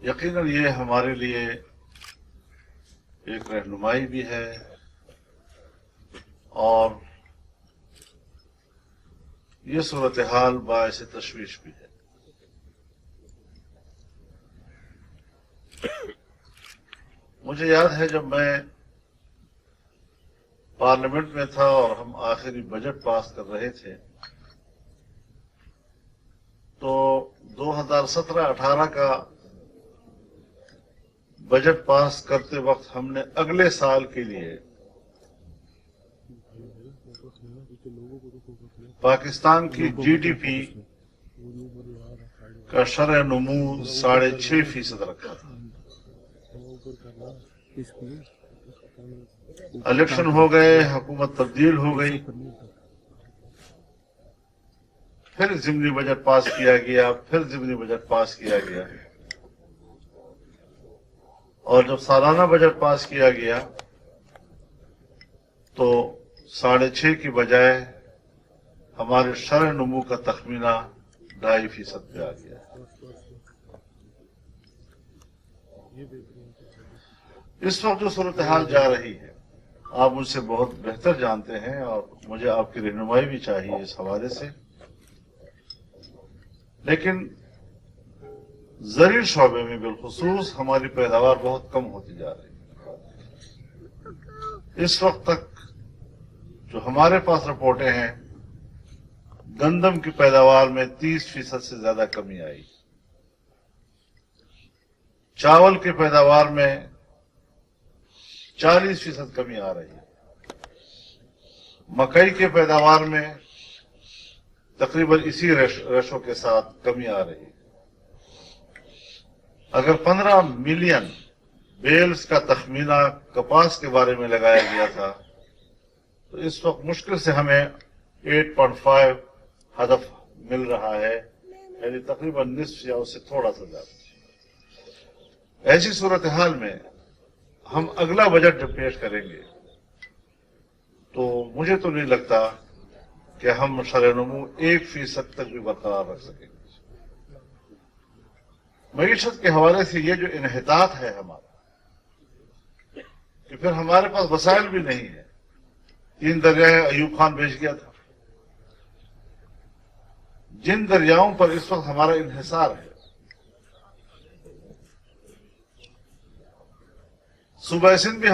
یقیناً یہ ہمارے لیے ایک رہنمائی بھی ہے اور یہ صورتحال باعث تشویش بھی ہے۔ مجھے یاد ہے جب میں پارلیمنٹ میں تھا اور ہم آخری بجٹ پاس کر رہے تھے تو 2017-18 کا بجٹ پاس کرتے وقت ہم نے اگلے سال کے لیے پاکستان کی جی ڈی پی کا شرح نمو 6.5% رکھا تھا۔ الیکشن ہو گئے، حکومت تبدیل ہو گئی، پھر ضمنی بجٹ پاس کیا گیا، پھر ضمنی بجٹ پاس کیا گیا، اور جب سالانہ بجٹ پاس کیا گیا تو 6.5 کی بجائے ہمارے شرح نمو کا تخمینہ 2.5% پہ آ گیا۔ اس وقت جو صورتحال جا رہی ہے آپ مجھ سے بہت بہتر جانتے ہیں اور مجھے آپ کی رہنمائی بھی چاہیے اس حوالے سے، لیکن زرعی شعبے میں بالخصوص ہماری پیداوار بہت کم ہوتی جا رہی ہے۔ اس وقت تک جو ہمارے پاس رپورٹیں ہیں، گندم کی پیداوار میں 30% سے زیادہ کمی آئی، چاول کی پیداوار میں 40% کمی آ رہی ہے، مکئی کے پیداوار میں تقریباً اسی ریشو کے ساتھ کمی آ رہی ہے۔ اگر 15 ملین بیلز کا تخمینہ کپاس کے بارے میں لگایا گیا تھا تو اس وقت مشکل سے ہمیں 8.5 ہدف مل رہا ہے، یعنی تقریباً نصف یا اس سے تھوڑا سا زیادہ۔ ایسی صورتحال میں ہم اگلا بجٹ جب پیش کریں گے تو مجھے تو نہیں لگتا کہ ہم شرح نمو 1% تک بھی برقرار رکھ سکیں گے۔ معیشت کے حوالے سے یہ جو انحطاط ہے ہمارا، کہ پھر ہمارے پاس وسائل بھی نہیں ہے۔ 3 دریائے ایوب خان بیچ گیا تھا۔ جن دریاؤں پر اس وقت ہمارا انحصار ہے، صوبہ سندھ بھی